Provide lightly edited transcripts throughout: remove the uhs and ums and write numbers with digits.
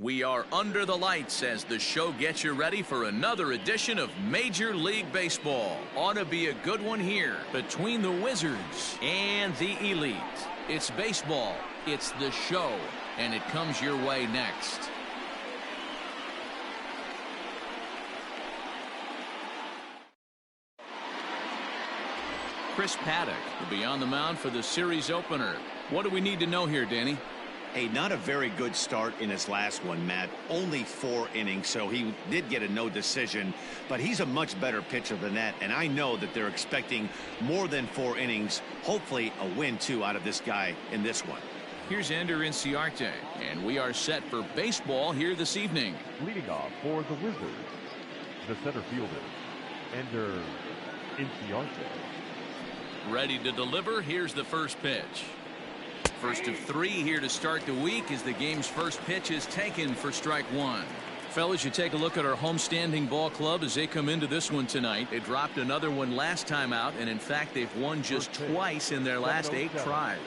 We are under the lights as the show gets you ready for another edition of Major League Baseball. Ought to be a good one here between the Wizards and the Elite. It's baseball, it's the show, and it comes your way next. Chris Paddock will be on the mound for the series opener. What do we need to know here, Danny? Hey, not a very good start in his last one, Matt. Only 4 innings, so he did get a no decision. But he's a much better pitcher than that, and I know that they're expecting more than 4 innings. Hopefully a win, too, out of this guy in this one. Here's Ender Inciarte, and we are set for baseball here this evening. Leading off for the Wizards, the center fielder, Ender Inciarte. Ready to deliver. Here's the first pitch. First of 3 here to start the week as the game's first pitch is taken for strike 1. Fellas, you take a look at our homestanding ball club as they come into this one tonight. They dropped another one last time out, and in fact they've won just twice in their last 8 tries.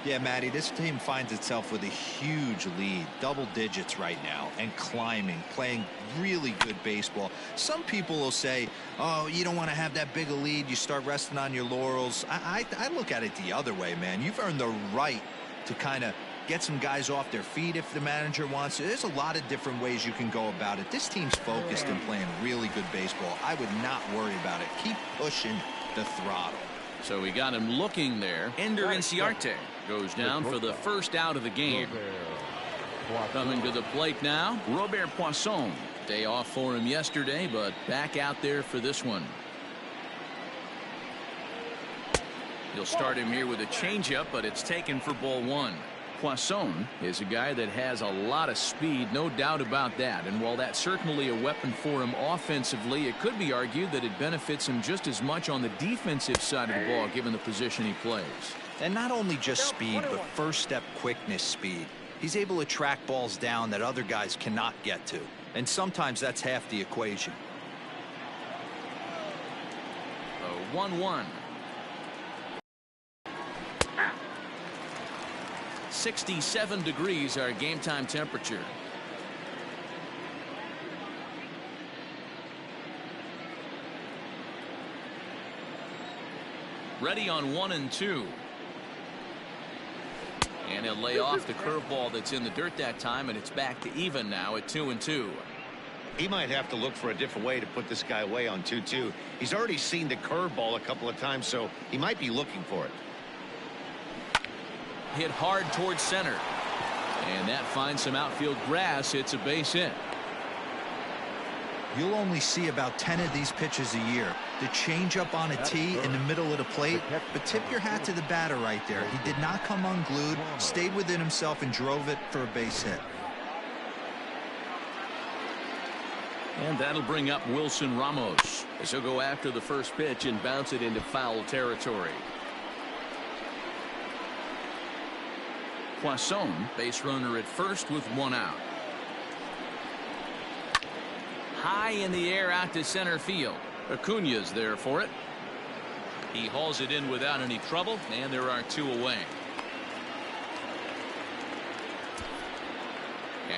Yeah, Matty, this team finds itself with a huge lead, double digits right now, and climbing, playing really good baseball. Some people will say, oh, you don't want to have that big a lead, you start resting on your laurels. I look at it the other way, man. You've earned the right to kind of get some guys off their feet if the manager wants to. There's a lot of different ways you can go about it. This team's focused and playing really good baseball. I would not worry about it. Keep pushing the throttle. So we got him looking there. Ender Inciarte goes down for the first out of the game. Coming to the plate now, Robert Poisson. Day off for him yesterday, but back out there for this one. You'll start him here with a changeup, but it's taken for ball 1. Poisson is a guy that has a lot of speed, no doubt about that. And while that's certainly a weapon for him offensively, it could be argued that it benefits him just as much on the defensive side of the ball, given the position he plays. And not only just speed, but first step quickness speed. He's able to track balls down that other guys cannot get to. And sometimes that's half the equation. 1-1. 67 degrees our game time temperature. Ready on 1 and 2. And he'll lay off the curveball that's in the dirt that time, and it's back to even now at 2 and 2. He might have to look for a different way to put this guy away on 2-2. He's already seen the curveball a couple of times, so he might be looking for it. Hit hard towards center, and that finds some outfield grass. It's a base hit. You'll only see about 10 of these pitches a year. The changeup on a tee in the middle of the plate, but tip your hat to the batter right there. He did not come unglued, stayed within himself, and drove it for a base hit. And that'll bring up Wilson Ramos as he'll go after the first pitch and bounce it into foul territory. Poisson, base runner at first with 1 out. High in the air out to center field. Acuña's there for it. He hauls it in without any trouble, and there are 2 away.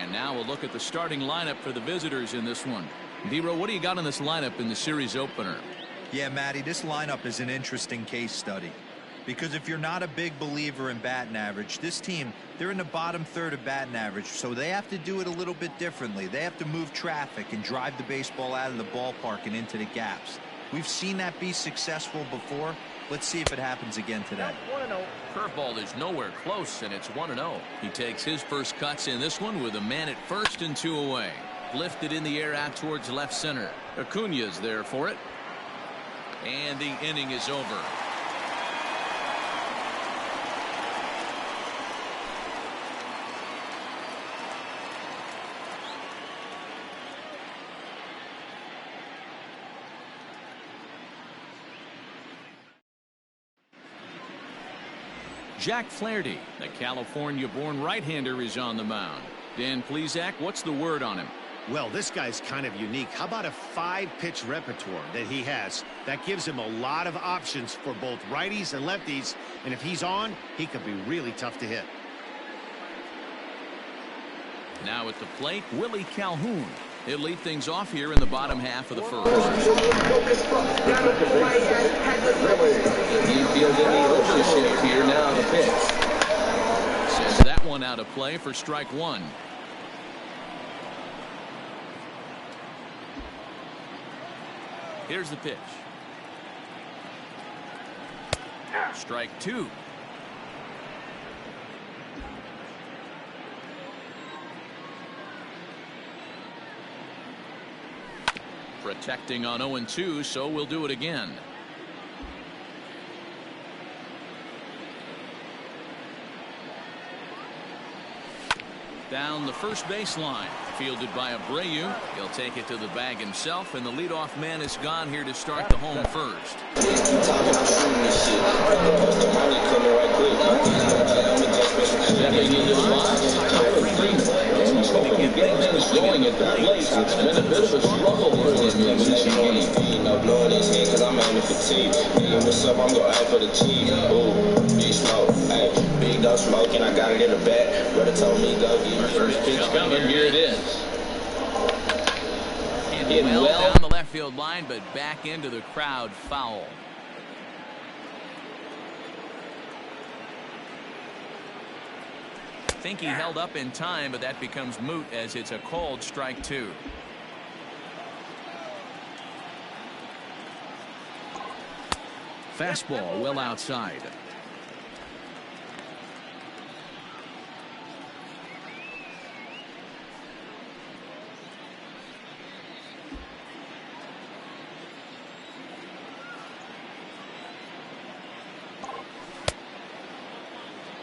And now we'll look at the starting lineup for the visitors in this one. D-Row, what do you got in this lineup in the series opener? Yeah, Matty, this lineup is an interesting case study. Because if you're not a big believer in batting average, this team, they're in the bottom third of batting average, so they have to do it a little bit differently. They have to move traffic and drive the baseball out of the ballpark and into the gaps. We've seen that be successful before. Let's see if it happens again today. 1-0. Curveball is nowhere close, and it's 1-0. He takes his first cuts in this one with a man at first and 2 away. Lifted in the air out towards left center. Acuña's there for it. And the inning is over. Jack Flaherty, the California-born right-hander, is on the mound. Dan Plesac, what's the word on him? Well, this guy's kind of unique. How about a 5-pitch repertoire that he has? That gives him a lot of options for both righties and lefties. And if he's on, he could be really tough to hit. Now at the plate, Willie Calhoun. He'll lead things off here in the bottom half of the first. He fielded the over shift here. Now the pitch. Sends that one out of play for strike one. Here's the pitch. Strike two. Protecting on 0-2, so we'll do it again. Down the first baseline, fielded by Abreu. He'll take it to the bag himself, and the leadoff man is gone here to start the home first. Stepping into the box, Tyler Freeman. And he's hoping to get things going at the plate. It's been a bit of a struggle for him in recent games. No blow in his hand because I'm aiming for team. Hey, what's up? I'm going to aim for the team. Ooh, big smoke. Hey, big dog smoke, and I got it in the back. Brother told me go get me. First pitch coming. Here it is. Hit well down the left field line, but back into the crowd, foul. I think he held up in time, but that becomes moot as it's a called strike two. Fastball well outside.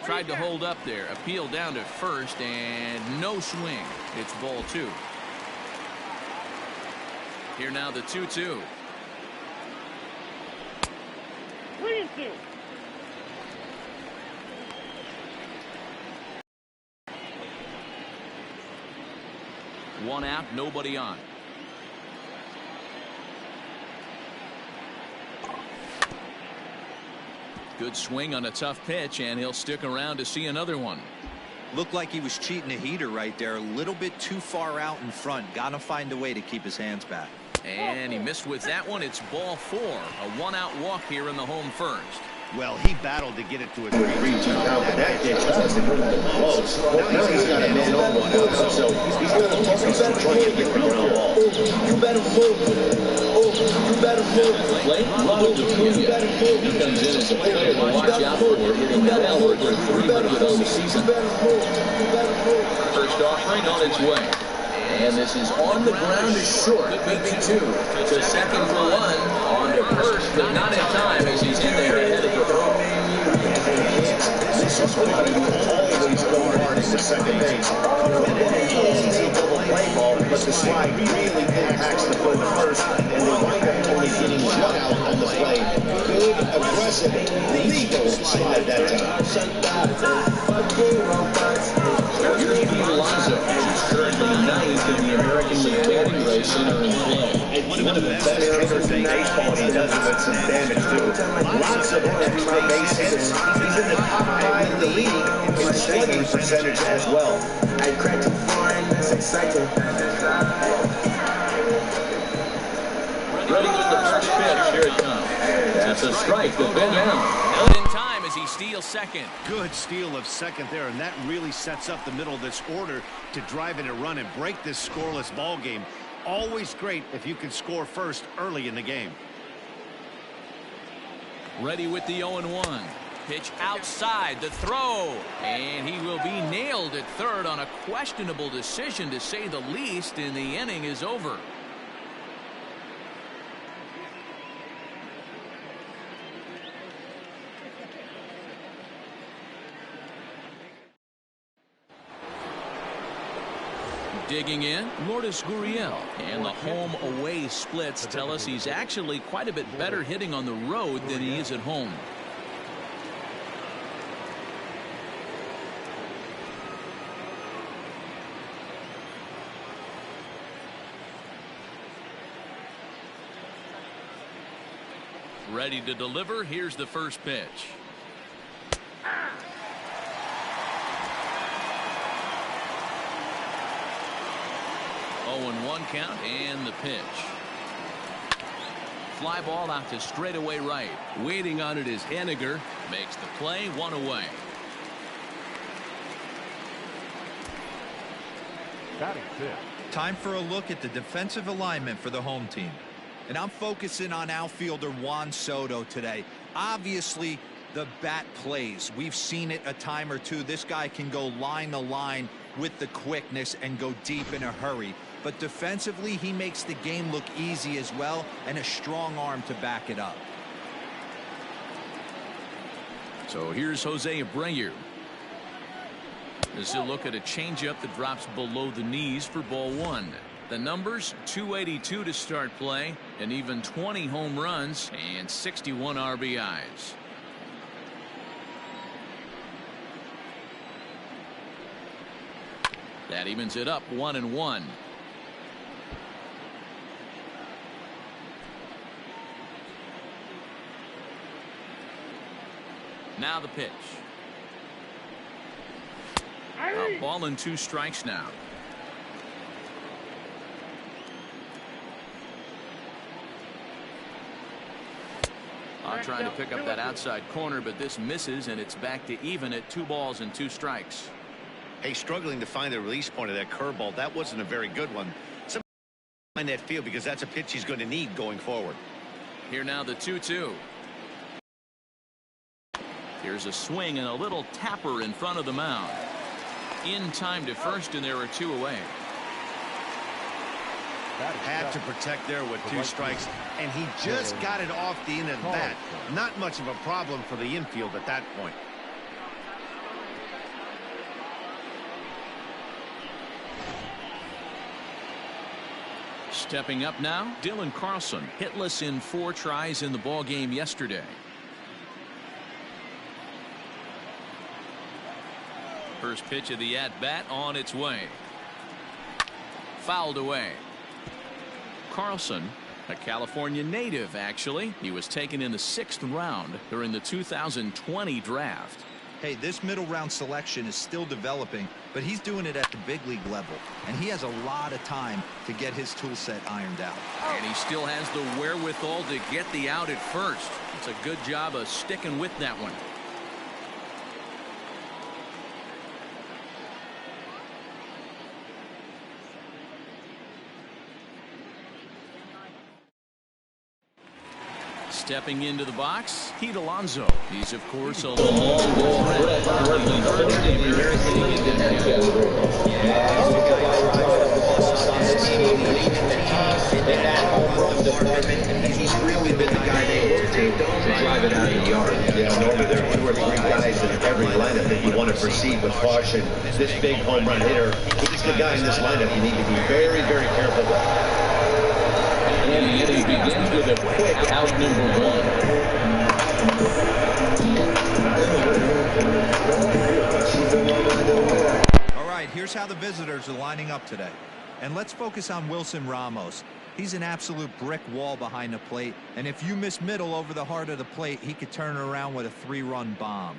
Tried to hold up there. Appeal down to first, and no swing. It's ball two. Here now the 2-2. 3-2. One out, nobody on. Good swing on a tough pitch, and he'll stick around to see another one. Looked like he was cheating a heater right there. A little bit too far out in front. Gotta find a way to keep his hands back. And he missed with that one. It's ball four. A one-out walk here in the home first. Well, he battled to get it to a 3-2 count. That pitch doesn't close. Now he's got a man on one out, so he's going to focus on trying to get the ground ball. You better move. You better move. Play Ronald Acuna. He comes in as a player to watch out for, hitting well over 300 on the season. First offering on its way. And this is on the ground is short. Could be two. To second for one. On to first, but not in time as he's in there ahead of the throw. This is what you always go hard at the second base. Easy double play ball, but the slide really impacts the first, and they wind up only getting one out on the play. Good, aggressive, legal slide that time. Here's Pete Alonso. He's currently ninth in the American League batting race entering play. One of the best hitters in baseball. He does it with some damage too. Lots of extra base hits. He's in the top 5 in the league in slugging percentage as well. I cracked a fine. That's exciting. Ready with the first pitch. Here it comes. That's a strike to Ben Allen. Not in time as he steals second. Good steal of second there, and that really sets up the middle of this order to drive in a run and break this scoreless ball game. Always great if you can score first early in the game. Ready with the 0-1. Pitch outside, the throw, and he will be nailed at third on a questionable decision, to say the least, and the inning is over. Digging in, Lourdes Gurriel, and the home-away splits tell us he's actually quite a bit better hitting on the road than he is at home. Ready to deliver. Here's the first pitch. 0-1 count and the pitch. Fly ball out to straightaway right. Waiting on it is Henniger. Makes the play, 1 away. Batting fifth. Time for a look at the defensive alignment for the home team. And I'm focusing on outfielder Juan Soto today. Obviously, the bat plays. We've seen it a time or two. This guy can go line to line with the quickness and go deep in a hurry. But defensively, he makes the game look easy as well, and a strong arm to back it up. So here's Jose Abreu. As he'll look at a changeup that drops below the knees for ball 1. The numbers: 282 to start play, and even 20 home runs and 61 RBIs. That evens it up, 1-1. Now the pitch. A ball and 2 strikes now. Trying to pick up that outside corner, but this misses, and it's back to even at 2 balls and 2 strikes. Hey, struggling to find the release point of that curveball. That wasn't a very good one. Somebody find that field, because that's a pitch he's going to need going forward. Here now the 2-2. Here's a swing and a little tapper in front of the mound. In time to first, and there are 2 away. Had to protect there with 2 strikes, and he just got it off the end of that. Not much of a problem for the infield at that point. Stepping up now, Dylan Carlson, hitless in 4 tries in the ball game yesterday. First pitch of the at-bat on its way. Fouled away. Carlson, a California native, actually. He was taken in the 6th round during the 2020 draft. Hey, this middle round selection is still developing, but he's doing it at the big league level, and he has a lot of time to get his tool set ironed out. And he still has the wherewithal to get the out at first. It's a good job of sticking with that one. Stepping into the box, Pete Alonso. He's, of course, a long threat. He's really been the guy they look to drive it out of the yard. Yeah, normally there are 2 or 3 guys in every lineup that you want to proceed with caution. This big home run hitter, he's the guy in this lineup you need to be very, very careful with. And the inning begins with a quick out number 1. All right, here's how the visitors are lining up today. And let's focus on Wilson Ramos. He's an absolute brick wall behind the plate, and if you miss middle over the heart of the plate, he could turn it around with a 3-run bomb.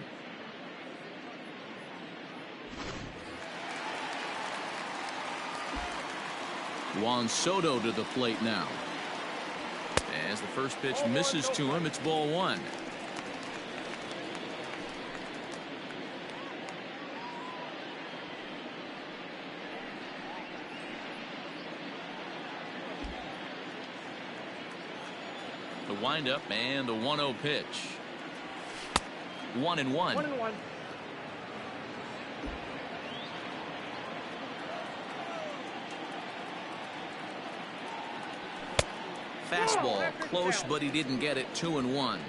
Juan Soto to the plate now. As the first pitch misses to him, it's ball 1. The windup and the 1-0 pitch. 1-1. 1-1. Fastball close, but he didn't get it. 2-1.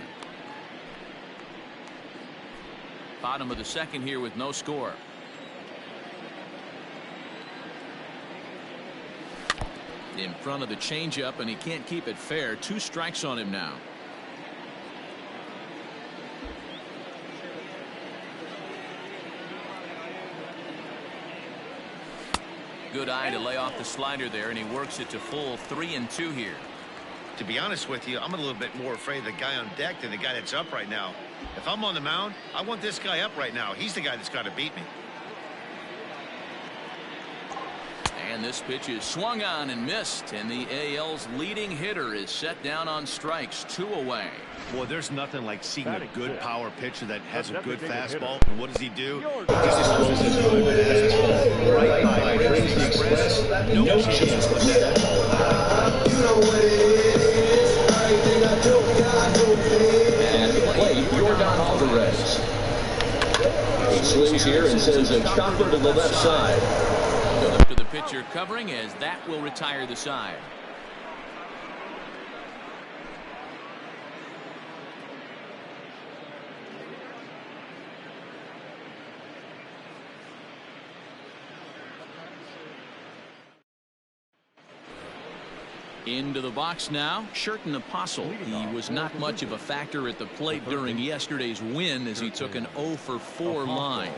Bottom of the 2nd here with no score. In front of the changeup, and he can't keep it fair. 2 strikes on him now. Good eye to lay off the slider there, and he works it to full 3-2 here. To be honest with you, I'm a little bit more afraid of the guy on deck than the guy that's up right now. If I'm on the mound, I want this guy up right now. He's the guy that's got to beat me. And this pitch is swung on and missed, and the AL's leading hitter is set down on strikes, 2 away. Boy, there's nothing like seeing a good power pitcher that has a good fastball. And what does he do? Right by Crazy Express, no chance with that. You know what it is. Everything I do, God, and play Jordan Alvarez. He swings here and sends a chopper to the left side. Up to the pitcher covering, as that will retire the side. Into the box now, Sherton Apostle. He was not much of a factor at the plate during yesterday's win as he took an 0 for 4 line.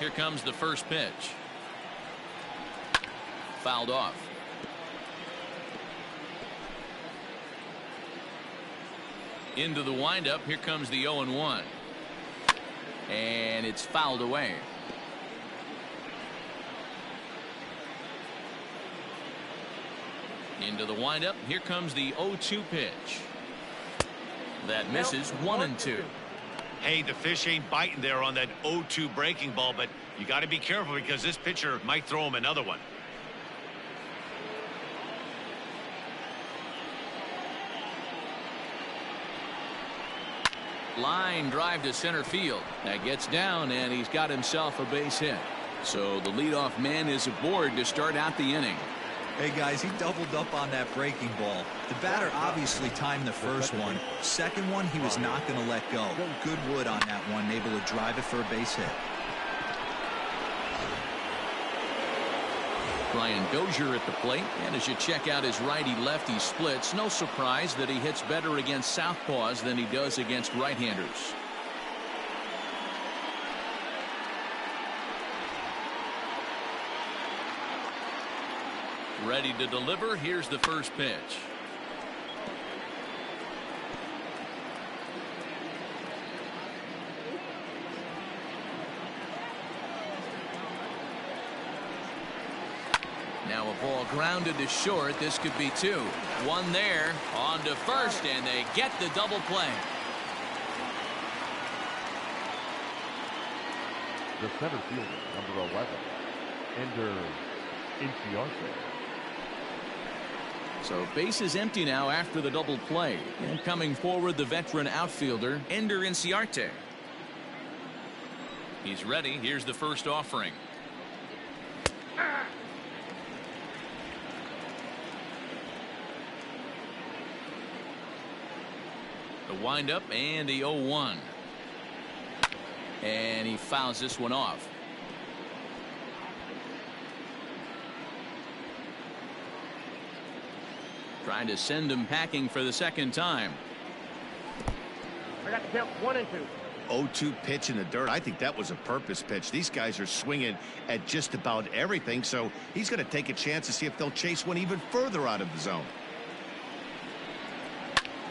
Here comes the first pitch. Fouled off. Into the windup. Here comes the 0-1. And it's fouled away. Into the windup. Here comes the 0-2 pitch. That misses. 1-2. Hey, the fish ain't biting there on that 0-2 breaking ball, but you got to be careful because this pitcher might throw him another one. Line drive to center field. That gets down, and he's got himself a base hit. So the leadoff man is aboard to start out the inning. Hey guys, he doubled up on that breaking ball. The batter obviously timed the first one. Second one, he was not going to let go. Good wood on that one, able to drive it for a base hit. Brian Dozier at the plate, and as you check out his righty-lefty splits, no surprise that he hits better against southpaws than he does against right-handers. Ready to deliver. Here's the first pitch. Now a ball grounded to short. This could be 2. 1 there, on to first, and they get the double play. The center fielder, number 11, Ender Inciarte. So base is empty now after the double play. And coming forward, the veteran outfielder, Ender Inciarte. He's ready. Here's the first offering. The windup and the 0-1. And he fouls this one off. Trying to send him packing for the second time. I got the count 1-2. 0-2 pitch in the dirt. I think that was a purpose pitch. These guys are swinging at just about everything, so he's going to take a chance to see if they'll chase one even further out of the zone.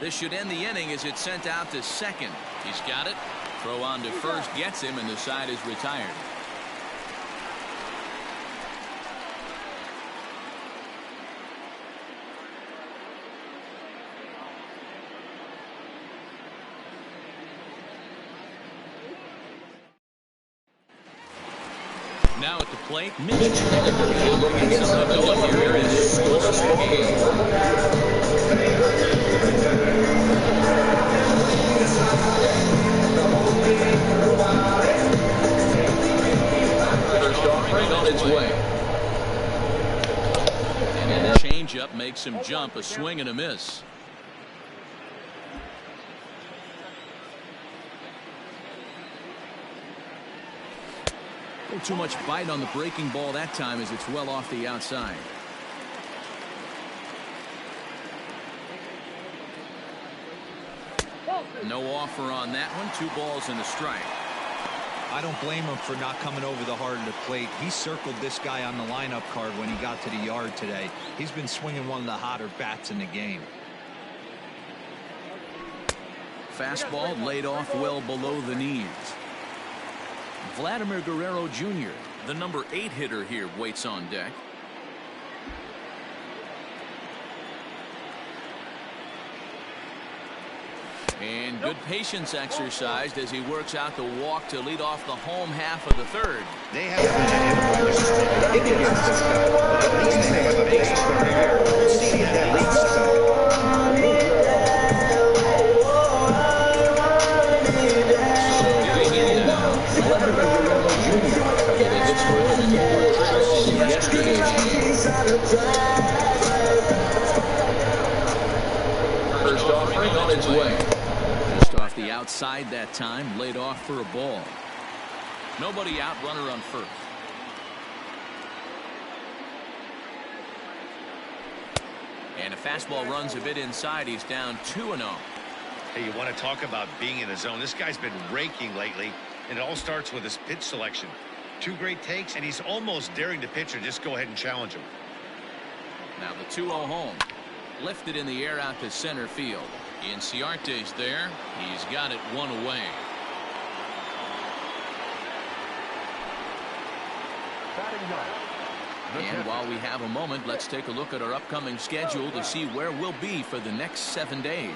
This should end the inning as it's sent out to second. He's got it. Throw on to first gets him, and the side is retired. Now at the plate, Mitch Haniger looking at some ability here in this scoreless game. First offering on its way. And the changeup makes him jump, a swing and a miss. A little too much bite on the breaking ball that time as it's well off the outside. No offer on that one. 2 balls and a strike. I don't blame him for not coming over the heart of the plate. He circled this guy on the lineup card when he got to the yard today. He's been swinging one of the hotter bats in the game. Fastball laid off well below the knees. Vladimir Guerrero Jr., the number 8 hitter here, waits on deck. And good patience exercised as he works out the walk to lead off the home half of the third. They have been against this guy, but at least they have a base runner here. We'll see if that leads to something. Digging in now, Vladimir Guerrero Jr. getting hits for him in 4 trips in yesterday's game. First offering on its way. Just off the outside that time, laid off for a ball. Nobody out, runner on first. And a fastball runs a bit inside. He's down 2-0. Hey, you want to talk about being in the zone? This guy's been raking lately, and it all starts with his pitch selection. 2 great takes, and he's almost daring the pitcher just go ahead and challenge him. Now the 2-0 home. Lifted in the air out to center field. Inciarte's there. He's got it 1 away. And while we have a moment, let's take a look at our upcoming schedule to see where we'll be for the next 7 days.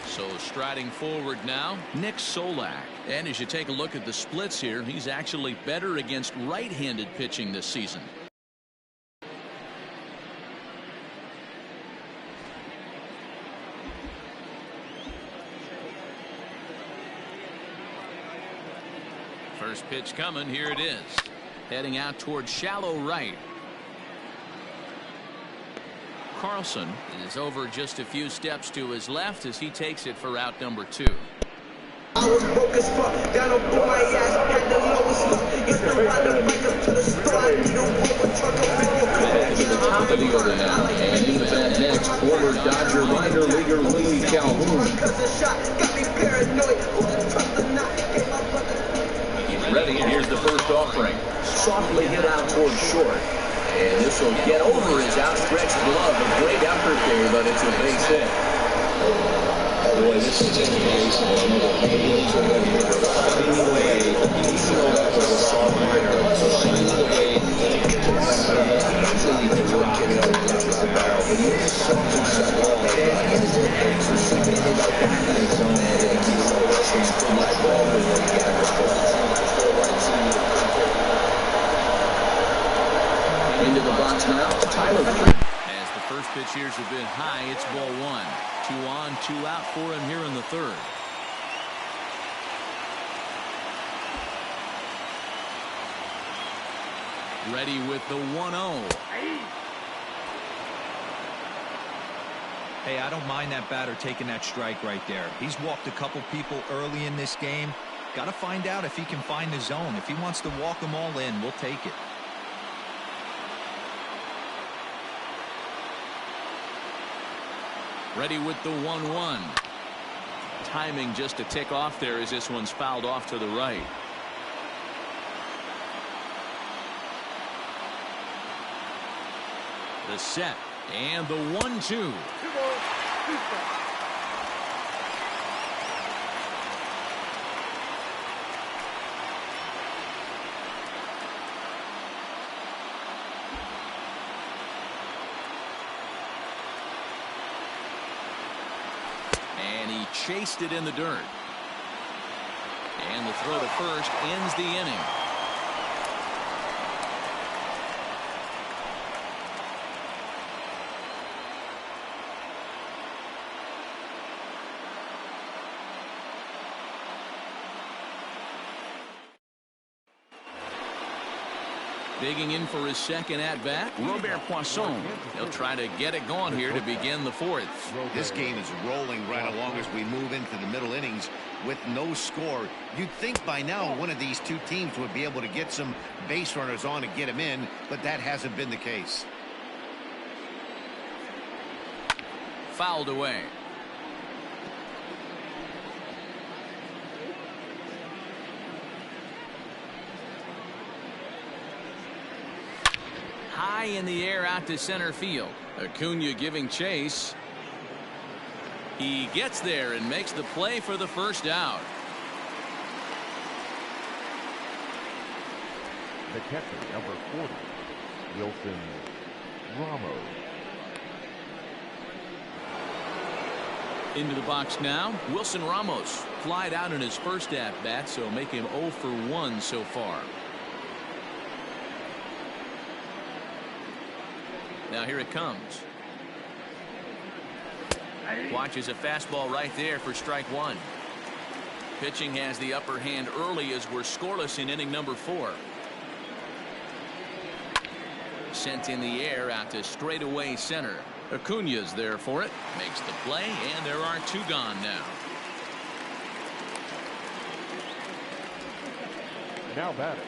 So striding forward now, Nick Solak. And as you take a look at the splits here, he's actually better against right-handed pitching this season. First pitch coming, here it is. Heading out towards shallow right. Carlson is over just a few steps to his left as he takes it for out number 2. I was broke as fuck, got up on my ass, had the lowest look. Used to ride the bike up to the store, I need a Rover truck up in your car. To the top of the order now, and in the bat next, former Dodger minor leaguer Louis Calhoun. He's ready, and here's the first offering. Softly hit out towards short. And this will get over his outstretched glove. A great effort there, but it's a base hit. Boy, this is just amazing. Finding a way, even though that was a soft hitter, finding a way easily to work it out of the barrel. But he is so long, and his exercise in the back of the zone, and he's always put my ball in the Into the box now, Tyler. As the first pitch here's a bit high, it's ball 1. 2 on, 2 out for him here in the third. Ready with the 1-0. Hey, I don't mind that batter taking that strike right there. He's walked a couple people early in this game. Got to find out if he can find the zone. If he wants to walk them all in, we'll take it. Ready with the 1-1. Timing just a tick off there as this one's fouled off to the right. The set and the 1-2. And he chased it in the dirt. And the throw to first ends the inning. Digging in for his second at-bat, Robert Poisson. He'll try to get it going here to begin the fourth. This game is rolling right along as we move into the middle innings with no score. You'd think by now one of these two teams would be able to get some base runners on and get them in, but that hasn't been the case. Fouled away. high in the air out to center field. Acuna giving chase. He gets there and makes the play for the first out. The catcher, number 40, Wilson Ramos. Into the box now, Wilson Ramos. Flied out in his first at-bat, so make him 0 for 1 so far. Now here it comes. Watches a fastball right there for strike one. Pitching has the upper hand early as we're scoreless in inning number 4. Sent in the air out to straightaway center. Acuna's there for it. Makes the play, and there are 2 gone now. Now batting,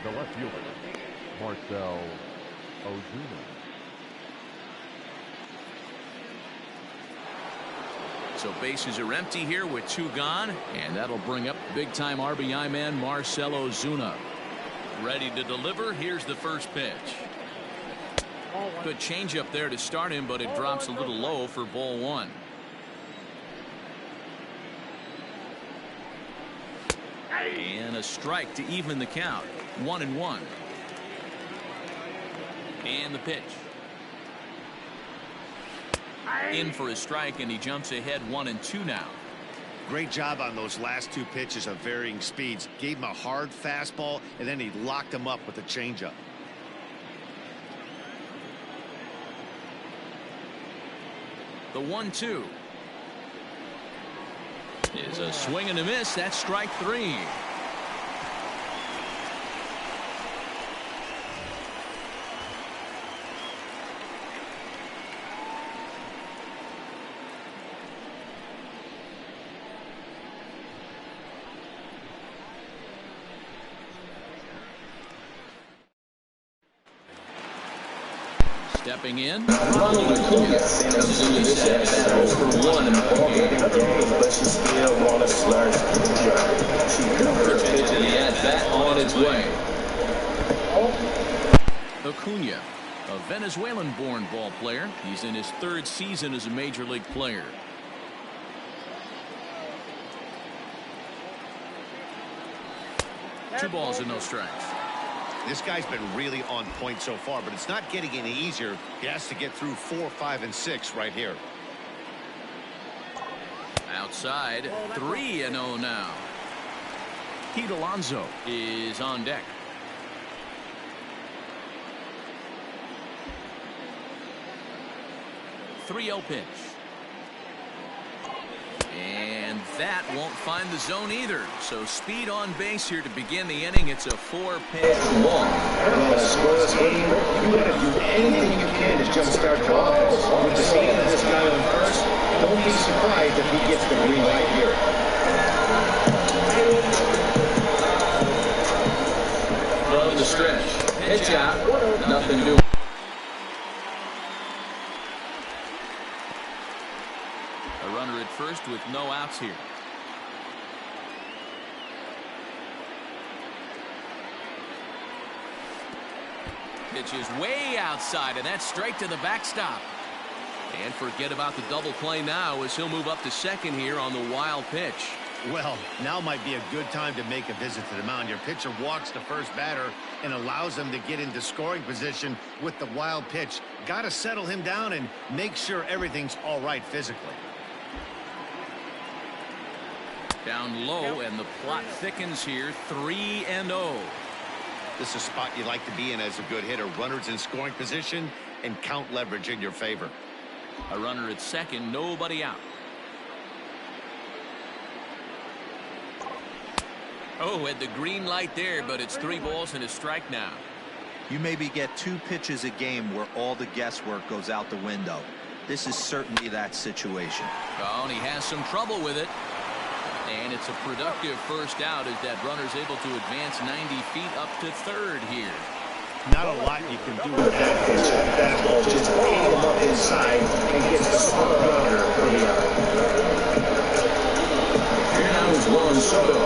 the left fielder, Marcell Ozuna. So bases are empty here with 2 gone, and that'll bring up big-time RBI man Marcell Ozuna. Ready to deliver. Here's the first pitch. Good changeup there to start him, but it drops a little low for ball 1. And a strike to even the count. 1-1. And the pitch. In for a strike, and he jumps ahead 1-2 now. Great job on those last 2 pitches of varying speeds. Gave him a hard fastball, and then he locked him up with a changeup. The 1-2 is a swing and a miss. That's strike 3. Stepping in. Ronald Acuna sent Ozuna this at-bat 0 for 1 in the ballgame, but she still want to slurp the first pitch of the at-bat on its way. Acuna, a Venezuelan-born ball player. He's in his 3rd season as a major league player. Two balls and no strikes. This guy's been really on point so far, but it's not getting any easier. He has to get through 4, 5, and 6 right here. Outside, 3-0 now. Pete Alonso is on deck. .3-0 pitch. And that won't find the zone either. So speed on base here to begin the inning. It's a 4-pitch walk. In a scoreless game, you got to do anything you can to jumpstart your offense. With the speed of this guy on first, don't be surprised if he gets the green light here. From the stretch, pitch out, nothing doing. A runner at first with no outs here. Pitch is way outside, and that's straight to the backstop. And forget about the double play now as he'll move up to second here on the wild pitch. Well, now might be a good time to make a visit to the mound. Your pitcher walks the first batter and allows him to get into scoring position with the wild pitch. Got to settle him down and make sure everything's all right physically. Down low, and the plot thickens here. 3-0. This is a spot you like to be in as a good hitter. Runners in scoring position and count leverage in your favor. A runner at second, nobody out. Oh, had the green light there, but it's 3 balls and a strike now. You maybe get 2 pitches a game where all the guesswork goes out the window. This is certainly that situation. Oh, and he has some trouble with it. And it's a productive first out as that runner's able to advance 90 feet up to third here. Not a lot you can do with that. Fastball just hitting him up inside and gets the small runner for the out. Here now is Juan Soto.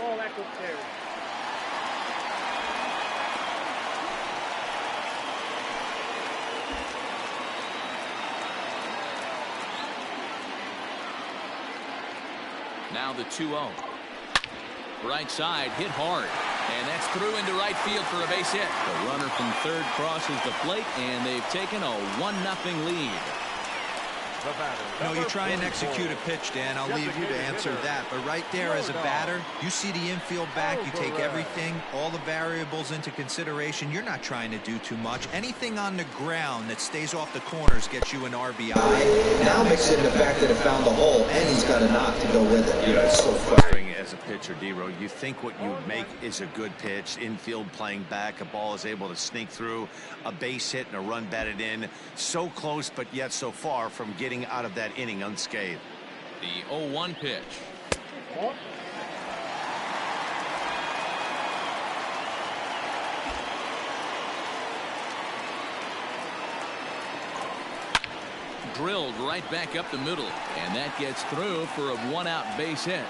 Ball back upstairs. Now the 2-0. Right side hit hard. And that's through into right field for a base hit. The runner from third crosses the plate, and they've taken a 1-0 lead. No, you try and execute a pitch, Dan. I'll leave you to answer that. But right there as a batter, you see the infield back. You take everything, all the variables into consideration. You're not trying to do too much. Anything on the ground that stays off the corners gets you an RBI. Now mix in the fact that it found the hole, and he's got a knock to go with it. You know, it's so frustrating. As a pitcher, D-Row, you think what you make is a good pitch. Infield playing back, a ball is able to sneak through, a base hit and a run batted in. So close, but yet so far from getting out of that inning unscathed. The 0-1 pitch. Drilled right back up the middle, and that gets through for a 1-out base hit.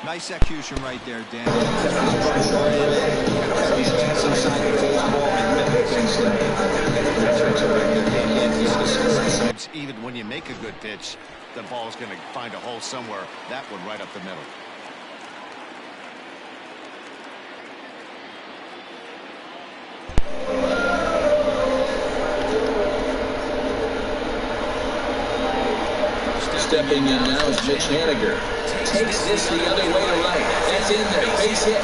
Nice execution right there, Dan. Even when you make a good pitch, the ball is going to find a hole somewhere. That one right up the middle. Stepping in now is Mitch Haniger. Takes this the other way to right. That's in there. Base hit.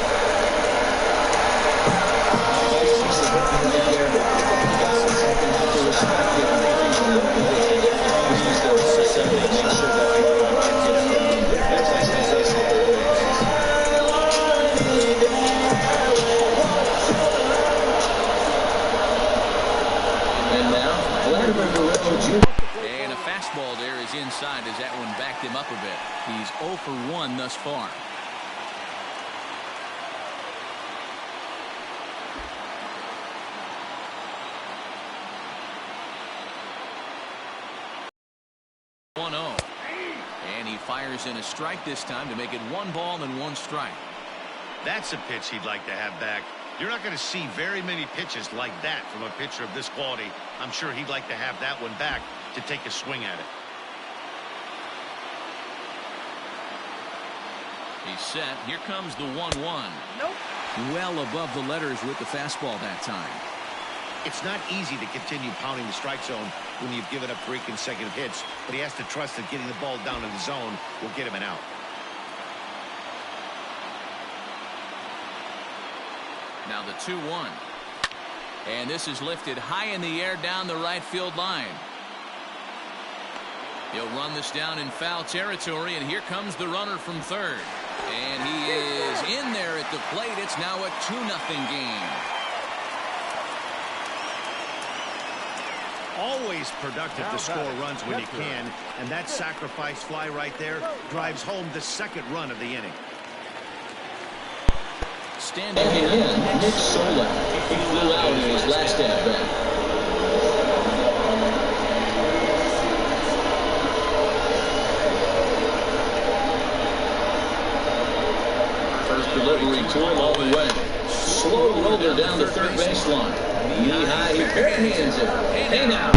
And now, Vladimir Guerrero Jr. And a fastball there is inside as that one backed him up a bit. He's 0 for 1 thus far. And he fires in a strike this time to make it 1 ball and 1 strike. That's a pitch he'd like to have back. You're not going to see very many pitches like that from a pitcher of this quality. I'm sure he'd like to have that one back to take a swing at it. He's set. Here comes the 1-1. Nope. Well above the letters with the fastball that time. It's not easy to continue pounding the strike zone when you've given up 3 consecutive hits, but he has to trust that getting the ball down in the zone will get him an out. Now the 2-1. And this is lifted high in the air down the right field line. He'll run this down in foul territory, and here comes the runner from third. And he is in there at the plate. It's now a 2-0 game. Always productive to score runs when you can, and that sacrifice fly right there drives home the 2nd run of the inning. Standing in, Nick Sola. He flew out in his last at-bat. First delivery to him all the way. Slow roller down the third baseline. Knee high, he barehands it. Hey now.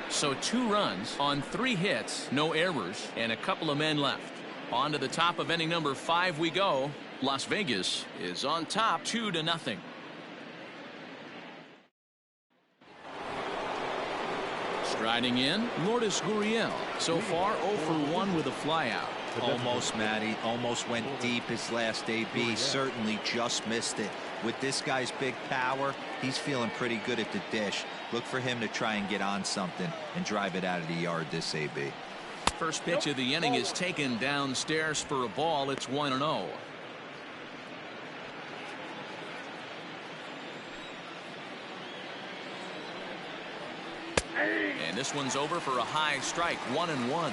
So 2 runs on 3 hits, no errors, and a couple of men left. On to the top of inning number 5 we go. Las Vegas is on top 2-0. Striding in, Lourdes Gurriel. So far 0 for 1 with a flyout. Almost, Matty. Almost went deep his last AB. Certainly just missed it. With this guy's big power, he's feeling pretty good at the dish. Look for him to try and get on something and drive it out of the yard this AB. First pitch of the inning is taken downstairs for a ball. It's 1-0. And this one's over for a high strike. 1-1.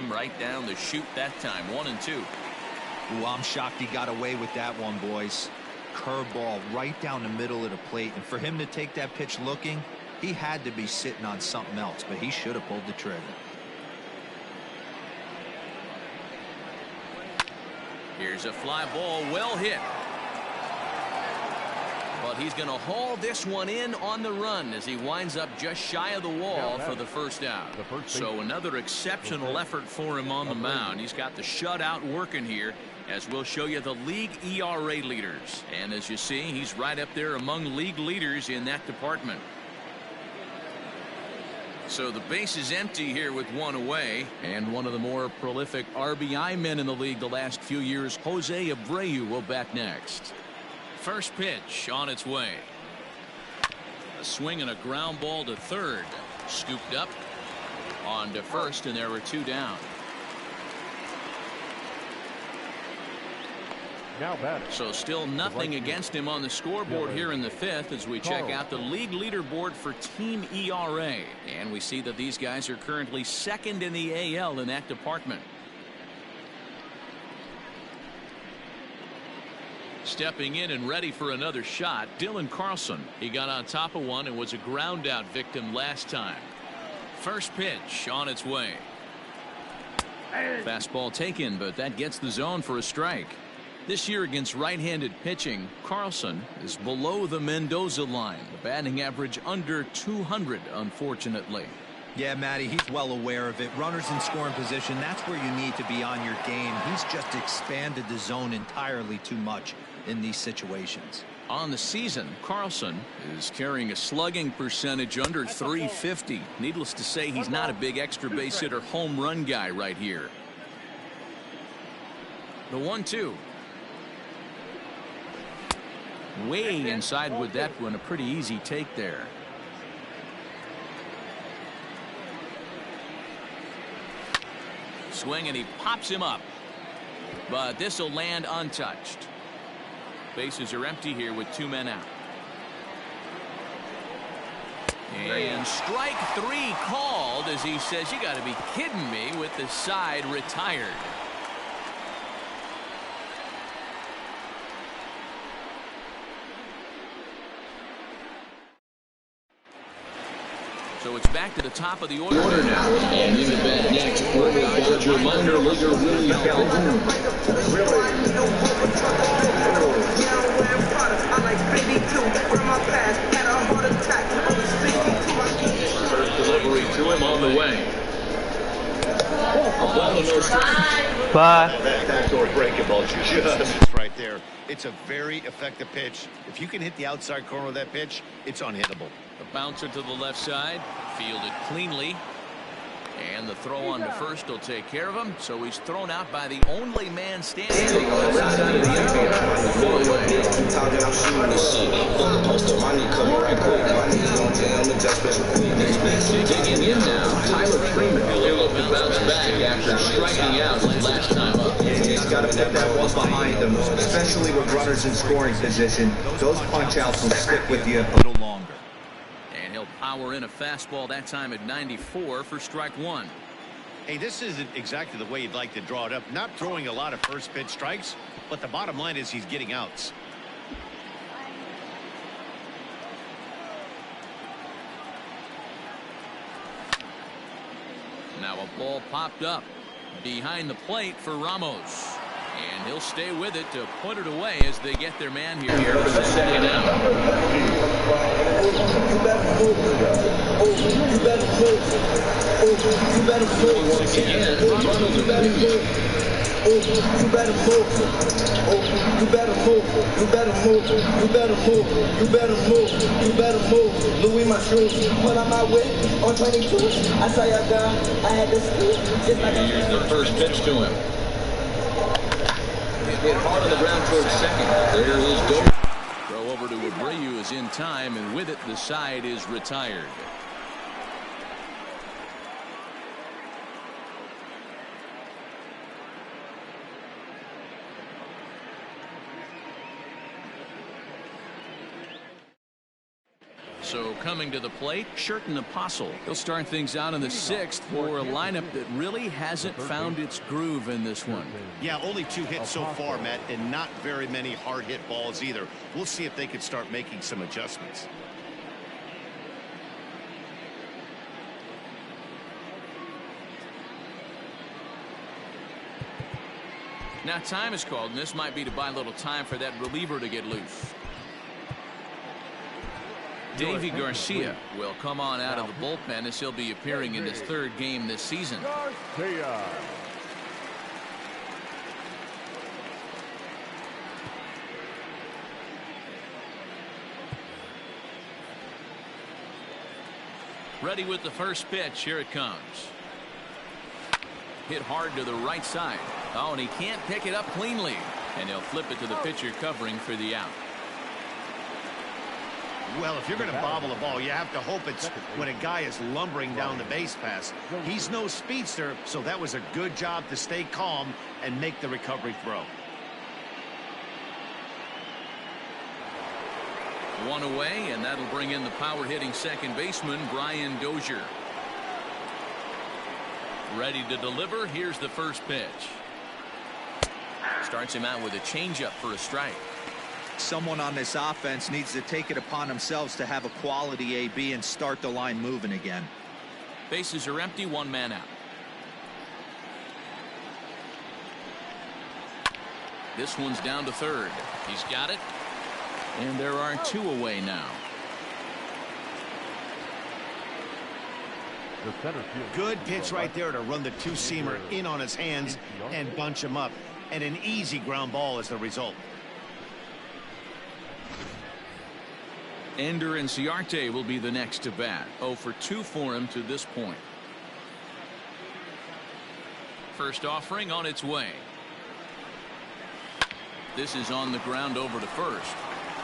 Right down the chute that time. 1-2. Ooh, I'm shocked he got away with that one, boys. curveball right down the middle of the plate. And for him to take that pitch looking, he had to be sitting on something else, but he should have pulled the trigger. Here's a fly ball, well hit. But he's going to haul this one in on the run as he winds up just shy of the wall for the first out. So another exceptional effort for him on the mound. He's got the shutout working here, as we'll show you the league ERA leaders. And as you see, he's right up there among league leaders in that department. So the base is empty here with one away, and one of the more prolific RBI men in the league the last few years, Jose Abreu, will bat next. First pitch on its way. A swing and a ground ball to third. Scooped up on to first, and there were two down. Now batting. So still nothing against him on the scoreboard here in the fifth as we check out the league leaderboard for team ERA. And we see that these guys are currently second in the AL in that department. Stepping in and ready for another shot, Dylan Carlson. He got on top of one and was a ground out victim last time. First pitch on its way. Fastball taken, but that gets the zone for a strike. This year against right-handed pitching, Carlson is below the Mendoza line. The batting average under 200, unfortunately. Yeah, Matty, he's well aware of it. Runners in scoring position, that's where you need to be on your game. He's just expanded the zone entirely too much in these situations. On the season, Carlson is carrying a slugging percentage under 350. Needless to say, he's not a big extra base hit or home run guy right here. The 1-2. Way inside with that one. A pretty easy take there. Swing, and he pops him up, but this will land untouched. Bases are empty here with two men out. And strike three called as he says, you got to be kidding me, with the side retired. So it's back to the top of the order Now, and in the bat next, Dodger minor leaguer Willie Calhoun. First delivery to him on the way. A ball and no strike. That backdoor breaking ball just right there. It's a very effective pitch. If you can hit the outside corner of that pitch, it's unhittable. The bouncer to the left side, fielded cleanly, and the throw on to first will take care of him. So he's thrown out by the only man standing. Digging in now, Tyler Freeman will look to bounce back after striking out last time up. He's got to put that one behind him, especially with runners in scoring position. Those punch outs will stick with you a little longer. He'll power in a fastball that time at 94 for strike one. Hey, this isn't exactly the way you'd like to draw it up. Not throwing a lot of first pitch strikes, but the bottom line is he's getting outs. Now a ball popped up behind the plate for Ramos. And he'll stay with it to put it away as they get their man here for the second out. Once again, Ronald You better move. You better move. You better move. You better move. You better move. You better move. You better move. Louis my shoes. When I'm out with on 22, I saw your girl. I had to sleep. Just like here's the first pitch to him. Hit hard on the ground towards second. There is go. Throw over to Abreu is in time, and with it the side is retired. So coming to the plate, Sherton Apostle. He'll start things out in the 6th for a lineup that really hasn't found its groove in this one. Yeah, only 2 hits so far, Matt, and not very many hard hit balls either. We'll see if they can start making some adjustments. Now time is called, and this might be to buy a little time for that reliever to get loose. Davy Garcia will come on out of the bullpen as he'll be appearing in his 3rd game this season. Ready with the first pitch. Here it comes. Hit hard to the right side. Oh, and he can't pick it up cleanly. And he'll flip it to the pitcher covering for the out. Well, if you're going to bobble a ball, you have to hope it's when a guy is lumbering down the base pass. He's no speedster, so that was a good job to stay calm and make the recovery throw. 1 away, and that'll bring in the power-hitting second baseman, Brian Dozier. Ready to deliver. Here's the first pitch. Starts him out with a changeup for a strike. Someone on this offense needs to take it upon themselves to have a quality AB and start the line moving again. Bases are empty, 1 man out. This one's down to 3rd. He's got it. And there are 2 away now. Good pitch right there to run the 2-seamer in on his hands and bunch him up. And an easy ground ball as the result. Ender Inciarte will be the next to bat. 0 for 2 for him to this point. First offering on its way. This is on the ground over to first.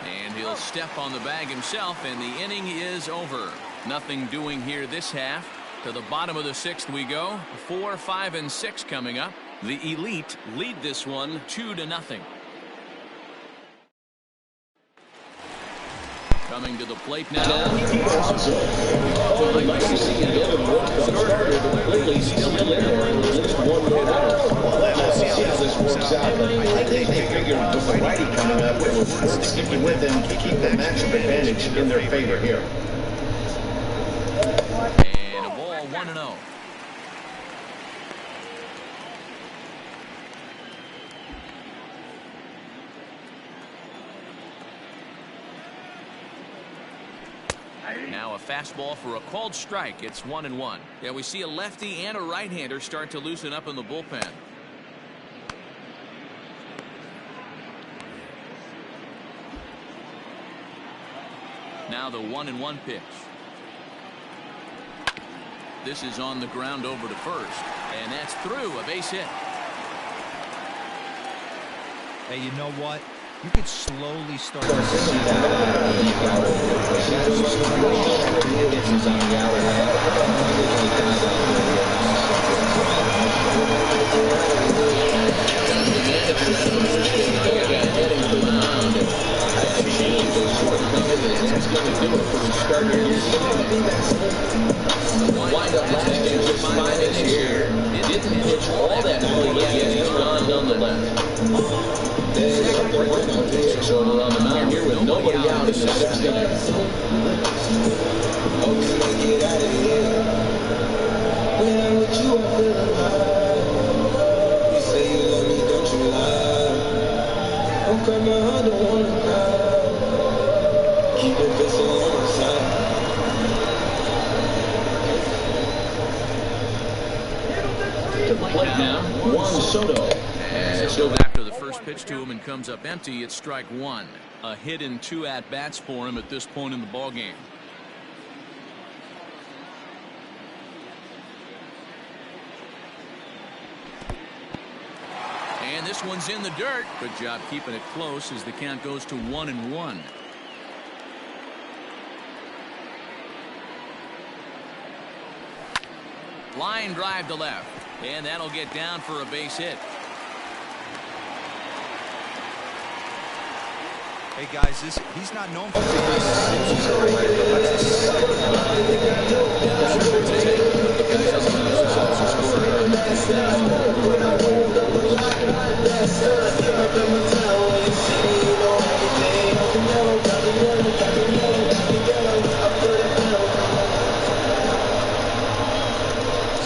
And he'll step on the bag himself, and the inning is over. Nothing doing here this half. To the bottom of the 6th we go. 4, 5, and 6 coming up. The Elite lead this one 2-0. Coming to the plate now. I'd like to see another work from starter, but clearly still in there with just 1 hit out. Let's see how this works out. I think they figured with the righty coming up, it was worth sticking with them to keep the matchup advantage in their favor here. And a ball 1-0. Now a fastball for a called strike. It's 1-1. Yeah, we see a lefty and a right-hander start to loosen up in the bullpen. Now the 1-1 pitch. This is on the ground over to first, and that's through. A base hit. Hey, you know what? You could slowly start to see that. Wind up last game with 5 innings here. It didn't pitch all that well yet. He's gone nonetheless. So we're on the mound here with nobody out in the 6th inning. Get out of here. When I'm with you, I feel alive. You say you love me, don't you lie? Don't cry my heart, don't wanna cry. Keep the pistol on my side. To the plate now, Juan Soto. And so after the first pitch to him and comes up empty, it's strike 1. A hit in 2 at-bats for him at this point in the ballgame. And this one's in the dirt. Good job keeping it close as the count goes to 1-1. Line drive to left, and that'll get down for a base hit. Hey guys, he's not known for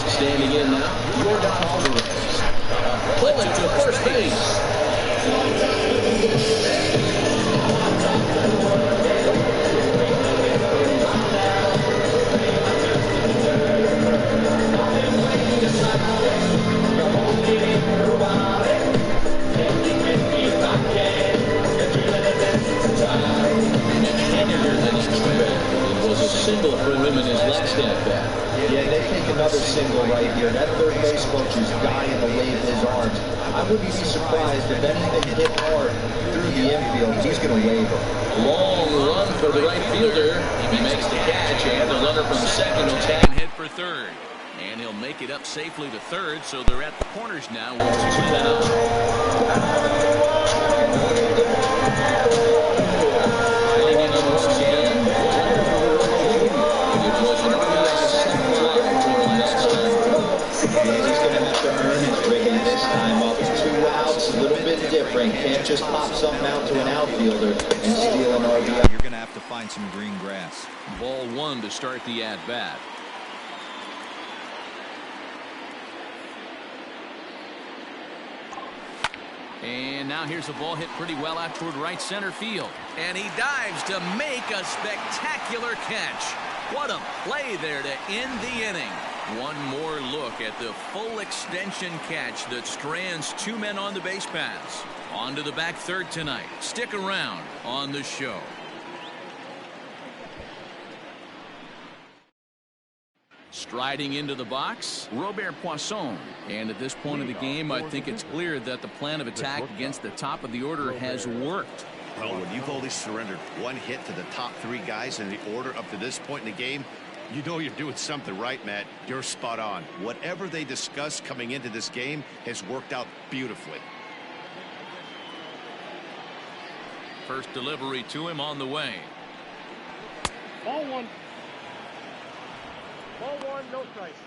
Standing in now, Jordan Alvarez. Pulling to first base. Single for him in his last at-bat. Yeah, they take another single right here. That third base coach is dying to wave his arms. I wouldn't be surprised if anything hit hard through the infield. He's going to wave it. Long run for the right fielder. He makes the catch, and the runner from second will tag. Hit for third. And he'll make it up safely to third, so they're at the corners now with 2 down. This time up 2 outs, a little bit different. Can't just pop something out to an outfielder and steal an RBI. You're going to have to find some green grass. Ball 1 to start the at-bat. And now here's a ball hit pretty well out toward right center field. And he dives to make a spectacular catch. What a play there to end the inning. One more look at the full extension catch that strands 2 men on the base paths. On to the back third tonight. Stick around on the show. Striding into the box, Robert Poisson. And at this point of the game, I think it's clear that the plan of attack against the top of the order has worked. Well, when you've only surrendered 1 hit to the top 3 guys in the order up to this point in the game, you know you're doing something right, Matt. You're spot on. Whatever they discussed coming into this game has worked out beautifully. First delivery to him on the way. Ball 1. Ball 1, no strikes.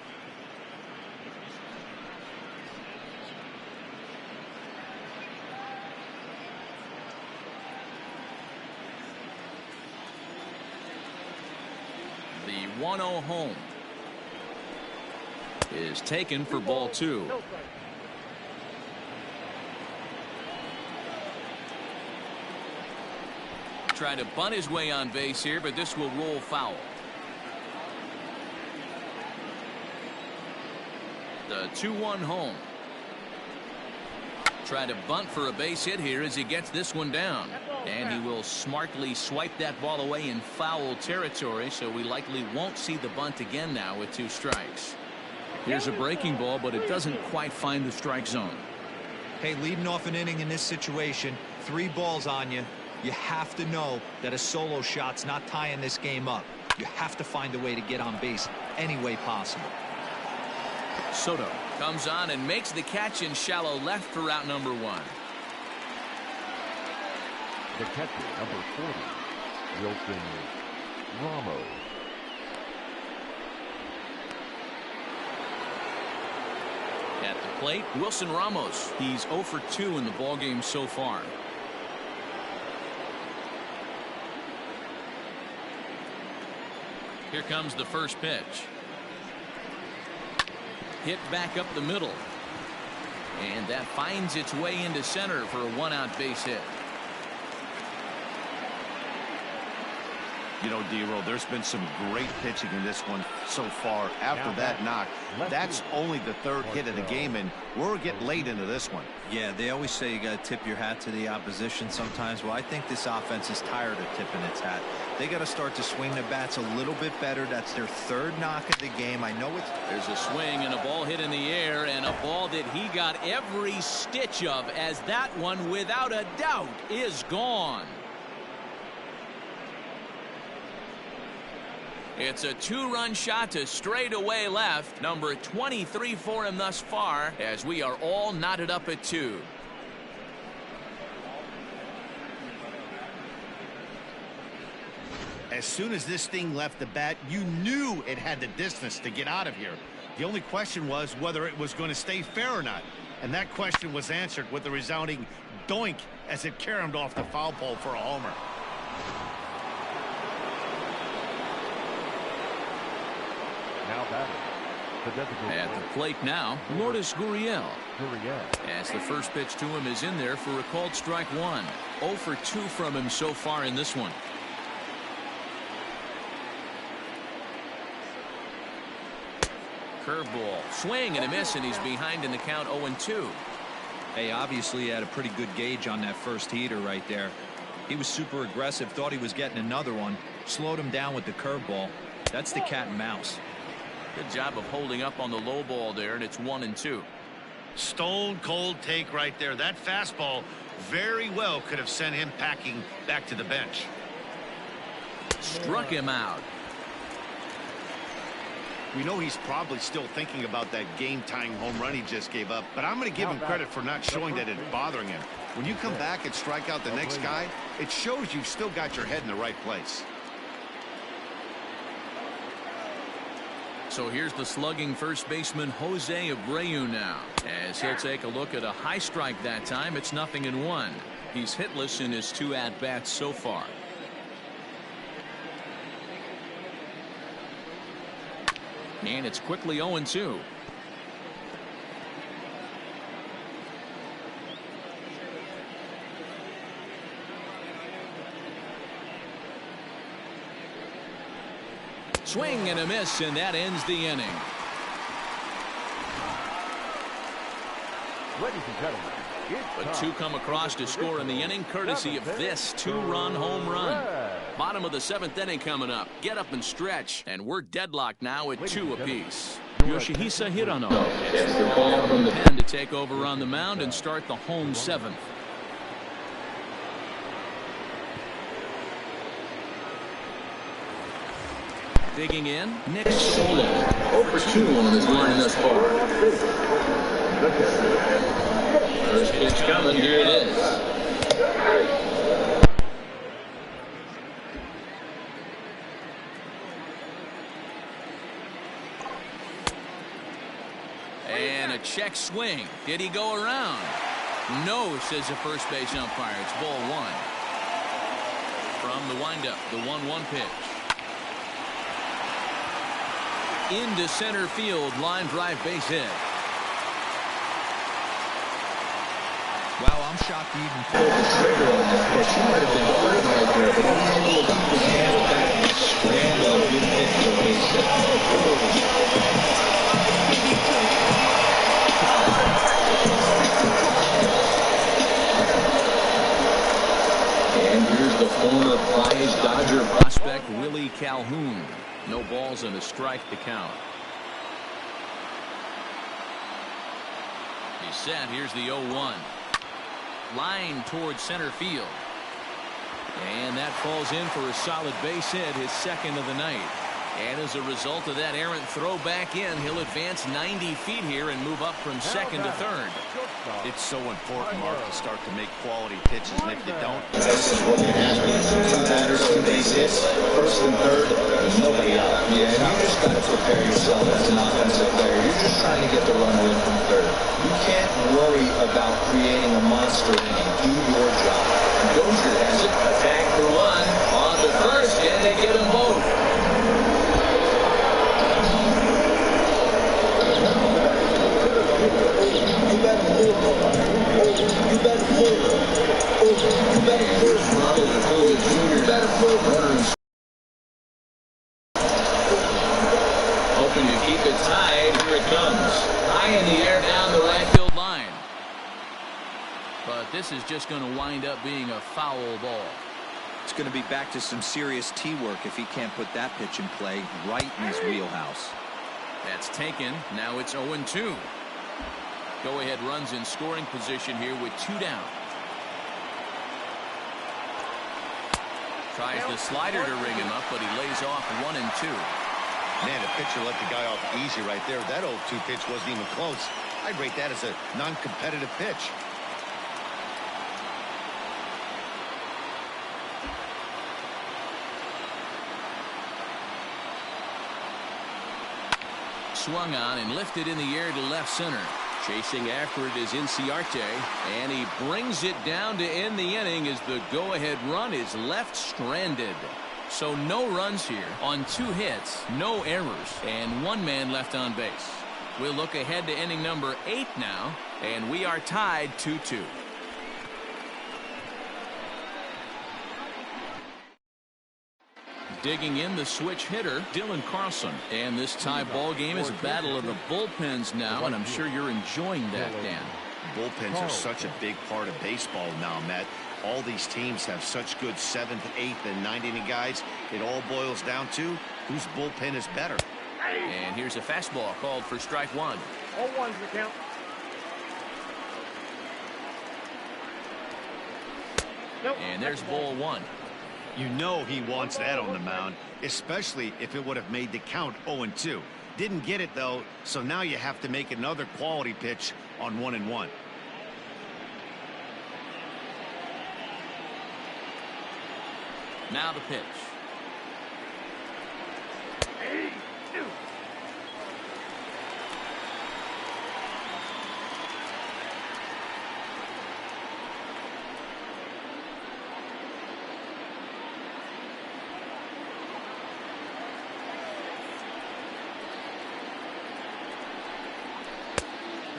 The 1-0 home is taken for ball 2. No strikes. Try to bunt his way on base here, but this will roll foul. The 2-1 home. Try to bunt for a base hit here as he gets this one down. And he will smartly swipe that ball away in foul territory, so we likely won't see the bunt again now with 2 strikes. Here's a breaking ball, but it doesn't quite find the strike zone. Hey, leading off an inning in this situation, 3 balls on you. You have to know that a solo shot's not tying this game up. You have to find a way to get on base any way possible. Soto comes on and makes the catch in shallow left for out number 1. The catcher, number 40, Wilson Ramos. At the plate, Wilson Ramos. He's 0 for 2 in the ballgame so far. Here comes the first pitch. Hit back up the middle. And that finds its way into center for a 1-out base hit. You know, D-Roll, there's been some great pitching in this one so far. After that knock, that's only the 3rd hit of the game, and we're getting late into this one. Yeah, they always say you got to tip your hat to the opposition sometimes. Well, I think this offense is tired of tipping its hat. They got to start to swing the bats a little bit better. That's their 3rd knock of the game. I know it's... There's a swing and a ball hit in the air, and a ball that he got every stitch of, as that one, without a doubt, is gone. It's a 2-run shot to straightaway left. Number 23 for him thus far, as we are all knotted up at 2. As soon as this thing left the bat, you knew it had the distance to get out of here. The only question was whether it was going to stay fair or not. And that question was answered with the resounding doink as it caromed off the foul pole for a homer. Now batting. At the plate now, Lourdes Gurriel. As the first pitch to him is in there for a called strike one. 0 for 2 from him so far in this one. Curveball, swing and a miss, and he's behind in the count 0-2. Hey, obviously he had a pretty good gauge on that first heater right there. He was super aggressive, thought he was getting another one, slowed him down with the curveball. That's the cat and mouse. Good job of holding up on the low ball there, and it's 1-2. Stone cold take right there. That fastball very well could have sent him packing back to the bench. Struck him out. We know he's probably still thinking about that game-tying home run he just gave up, but I'm going to give him credit for not showing that it's bothering him. When you come back and strike out the next guy, it shows you've still got your head in the right place. So here's the slugging first baseman Jose Abreu now, as he'll take a look at a high strike that time. It's 0-1. He's hitless in his 2 at-bats so far. And it's quickly 0-2. Swing and a miss, and that ends the inning. Ladies and gentlemen, But 2 come across to score in the inning, courtesy of this 2-run home run. Bottom of the 7th inning coming up. Get up and stretch, and we're deadlocked now at 2 apiece. Yoshihisa Hirano gets the call from the pen to take over on the mound and start the home 7th. Digging in, Nick Sola. 0 for 2 on his line thus far. First pitch coming, here it is. And a check swing. Did he go around? No, says the first base umpire. It's ball 1. From the windup, the 1-1 pitch. Into center field, line drive base hit. Wow, I'm shocked he even pulled the trigger on that pitch. He might have been hurt right there, but he was able to keep his hands back and scramble a good pitch for a base hit. And here's the former prize Dodger prospect Willie Calhoun. No balls and a strike to count. He's set. Here's the 0-1. Line towards center field. And that falls in for a solid base hit, his 2nd of the night. And as a result of that errant throw back in, he'll advance 90 feet here and move up from 2nd to 3rd. It's so important, Mark, to start to make quality pitches, and if you don't, This is what can happen. 2 batters, 2 base hits, 1st and 3rd, there's nobody out. Yeah, and you just got to prepare yourself as an offensive player. You're just trying to get the run win from 3rd. You can't worry about creating a monster inning. Do your job. Dozier has it. Attack for 1 on the 1st, and they get them both. You better move. You better move. You better move. Ronald Acuna Jr. Better move. Hoping to keep it tied. Here it comes. High in the air down the right field line. But this is just going to wind up being a foul ball. It's going to be back to some serious tee work if he can't put that pitch in play right in his wheelhouse. That's taken. Now it's 0-2. Go-ahead runs in scoring position here with 2 down. Tries the slider to ring him up, but he lays off 1 and 2. man, the pitcher let the guy off easy right there. That 0-2 pitch wasn't even close. I'd rate that as a non-competitive pitch. swung on and lifted in the air to left center. Chasing after it is Inciarte, and he brings it down to end the inning as the go-ahead run is left stranded. So no runs here on 2 hits, no errors, and 1 man left on base. We'll look ahead to inning number 8 now, and we are tied 2-2. Digging in the switch hitter, Dylan Carlson. And this tie ball game is a battle of the bullpens now, and I'm sure you're enjoying that, Dan. Bullpens are such a big part of baseball now, Matt. All these teams have such good 7th, 8th, and 9th inning guys. It all boils down to whose bullpen is better. And here's a fastball called for strike 1. 0-1's the count. Nope. And there's ball 1. You know he wants that on the mound, especially if it would have made the count 0-2. Didn't get it, though, so now you have to make another quality pitch on 1-1. Now the pitch.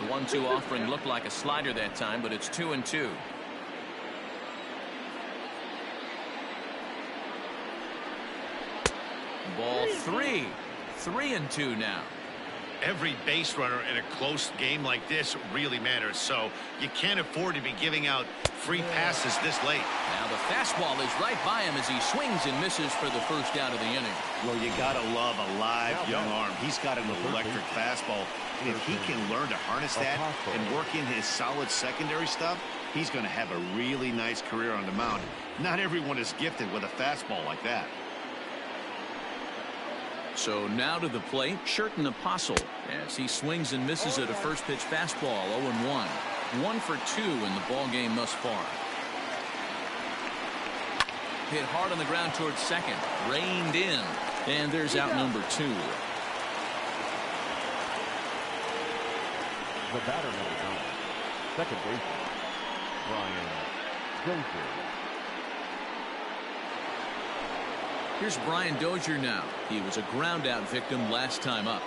The 1-2 offering looked like a slider that time, but it's 2-2. Ball 3. 3-2 now. Every base runner in a close game like this really matters, so you can't afford to be giving out free passes this late. Now the fastball is right by him as he swings and misses for the first out of the inning. Well, you gotta love a live young arm. He's got an electric fastball, and if he can learn to harness that and work in his solid secondary stuff, he's going to have a really nice career on the mound. Not everyone is gifted with a fastball like that. So now to the plate, Sherton Apostle, as he swings and misses at a first pitch fastball. 0-1. 1 for 2 in the ball game thus far. Hit hard on the ground towards second. Reined in. And there's out number 2. The batter number 9, second baseman, Brian Dozier. Here's Brian Dozier now. He was a ground out victim last time up.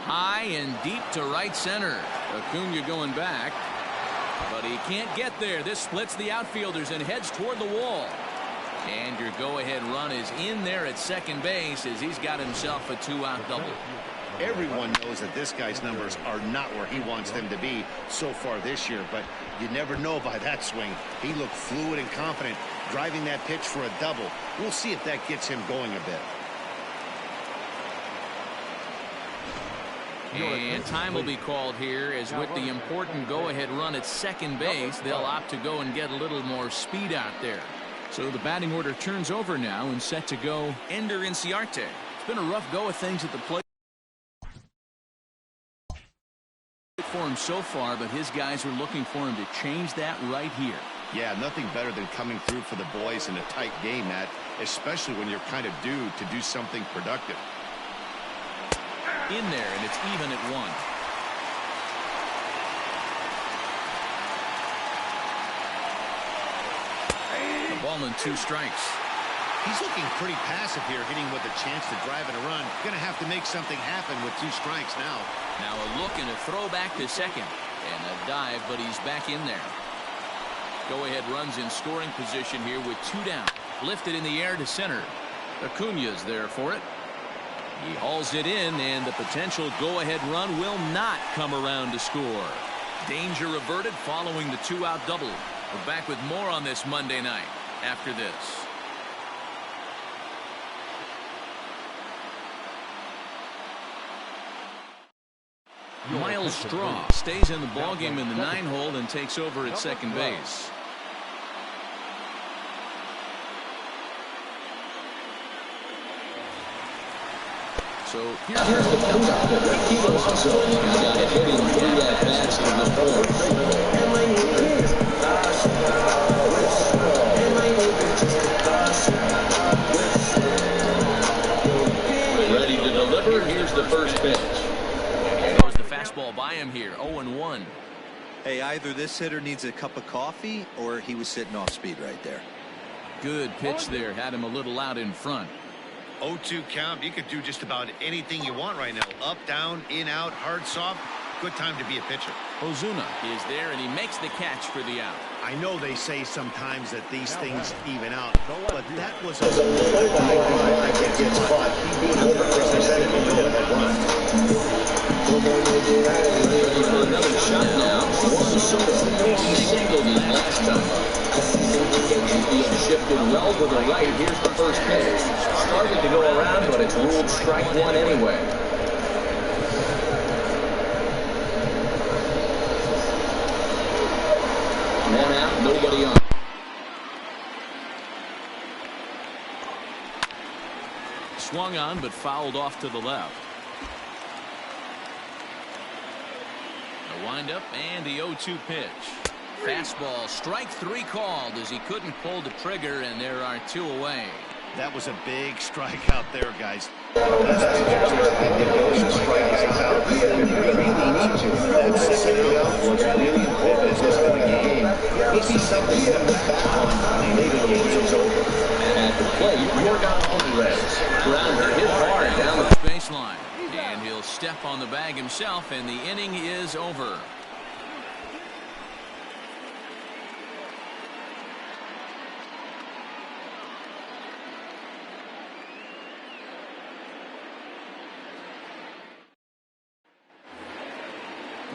High and deep to right center. Acuna going back, but he can't get there. This splits the outfielders and heads toward the wall. And your go-ahead run is in there at second base as he's got himself a 2-out double. Everyone knows that this guy's numbers are not where he wants them to be so far this year, but you never know by that swing. He looked fluid and confident, driving that pitch for a double. We'll see if that gets him going a bit. And time will be called here, as with the important go-ahead run at second base, they'll opt to go and get a little more speed out there. So the batting order turns over now and set to go Ender Inciarte. It's been a rough go of things at the plate for him so far, but his guys are looking for him to change that right here. Yeah, nothing better than coming through for the boys in a tight game, Matt, especially when you're kind of due to do something productive. In there, and it's even at 1. A ball and 2 strikes. He's looking pretty passive here, hitting with a chance to drive and a run. Gonna have to make something happen with 2 strikes now. Now a look and a throw back to second. And a dive, but he's back in there. Go-ahead runs in scoring position here with 2 down. Lifted in the air to center. Acuna's there for it. He hauls it in, and the potential go-ahead run will not come around to score. Danger averted following the 2-out double. We're back with more on this Monday night after this. Miles Straw stays in the ballgame in the 9-hole and takes over at second base. So here's the comeback. He goes to he's got it hitting 3 at-bats in the 4th. Ready to deliver. Hey, either this hitter needs a cup of coffee or he was sitting off speed right there. Good pitch there. Had him a little out in front. 0-2 count. You could do just about anything you want right now. Up, down, in, out, hard, soft. Good time to be a pitcher. Ozuna is there, and he makes the catch for the out. I know they say sometimes that these things even out, but that was a gets caught. Being overrepresented in the run. Ready for another shot now. Juan Soto. He singled him last time. He's being shifted well to the right. Here's the first pitch. Started to go around, but it's ruled strike one anyway. One out, nobody on. Swung on, but fouled off to the left. The windup and the 0-2 pitch. Fastball, strike three called as he couldn't pull the trigger, and there are two away. That was a big strike out there, guys. At the plate, Jordan Alvarez. Grounder hit hard down the baseline, and he'll step on the bag himself, and the inning is over.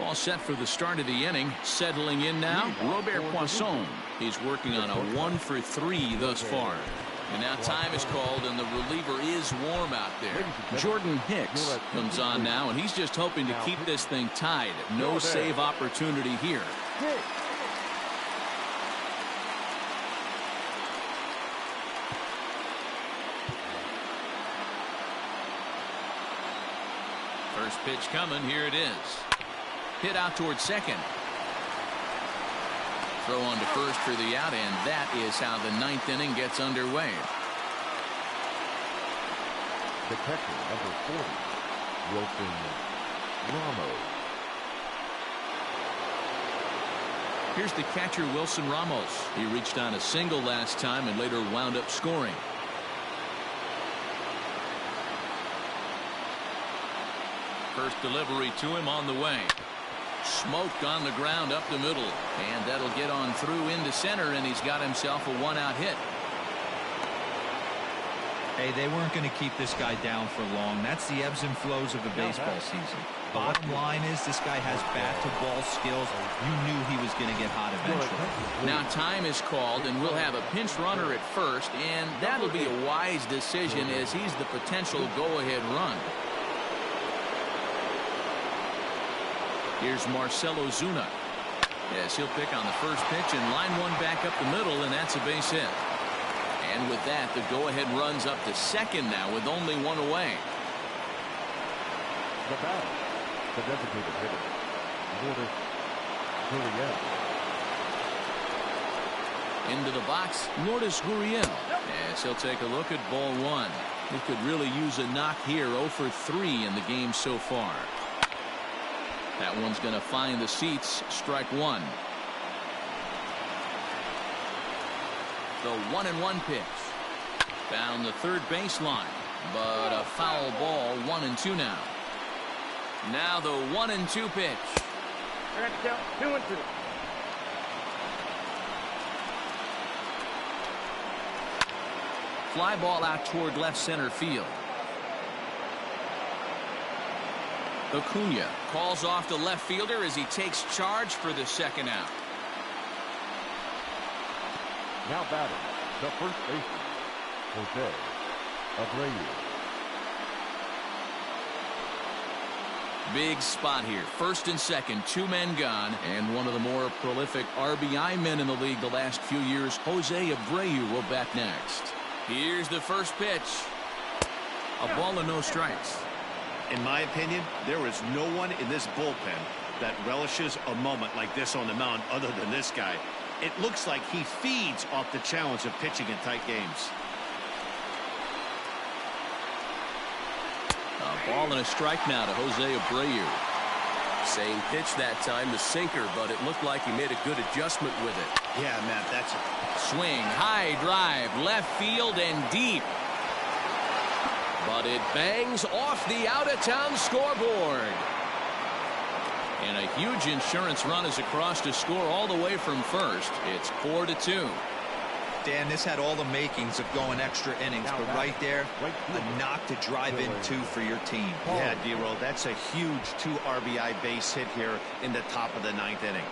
All set for the start of the inning. Settling in now, Robert Poisson. He's working on a 1-for-3 thus far. And now time is called, and the reliever is warm out there. Jordan Hicks comes on now, and he's just hoping to keep this thing tied. No save opportunity here. First pitch coming. Here it is. Hit out towards second. Throw on to first for the out, and that is how the ninth inning gets underway. The catcher, number 40, Wilson Ramos. Here's the catcher, Wilson Ramos. He reached on a single last time and later wound up scoring. First delivery to him on the way. Smoked on the ground up the middle, and that'll get on through into center, and he's got himself a one-out hit. Hey, they weren't going to keep this guy down for long. That's the ebbs and flows of a baseball season. Bottom line is this guy has bat-to-ball skills. You knew he was going to get hot eventually. Now time is called, and we'll have a pinch runner at first, and that'll be a wise decision as he's the potential go-ahead run. Here's Marcell Ozuna. Yes, he'll pick on the first pitch and line one back up the middle, and that's a base hit. And with that, the go-ahead runs up to second now with only one away. The batter, the designated hitter, Lourdes Gurriel. Into the box, Lourdes Gurriel. Yes, he'll take a look at ball one. He could really use a knock here. 0-for-3 in the game so far. That one's going to find the seats. Strike one. The 1-1 pitch. Down the third baseline. But a foul ball. 1-2 now. Now the 1-2 pitch. I got to count 2-2. Fly ball out toward left center field. Acuna calls off the left fielder as he takes charge for the second out. Now batting, the first baseman, Jose Abreu. Big spot here. First and second, two men gone, and one of the more prolific RBI men in the league the last few years, Jose Abreu, will bat next. Here's the first pitch. A ball and no strikes. In my opinion, there is no one in this bullpen that relishes a moment like this on the mound other than this guy. It looks like he feeds off the challenge of pitching in tight games. A ball and a strike now to Jose Abreu. Same pitch that time, the sinker, but it looked like he made a good adjustment with it. Yeah, Matt, that's it. Swing, high drive, left field and deep. But it bangs off the out-of-town scoreboard. And a huge insurance run is across to score all the way from first. It's 4-2. Dan, this had all the makings of going extra innings, but right there, a knock to drive in 2 for your team. Yeah, D-Roll, that's a huge 2 RBI base hit here in the top of the 9th inning.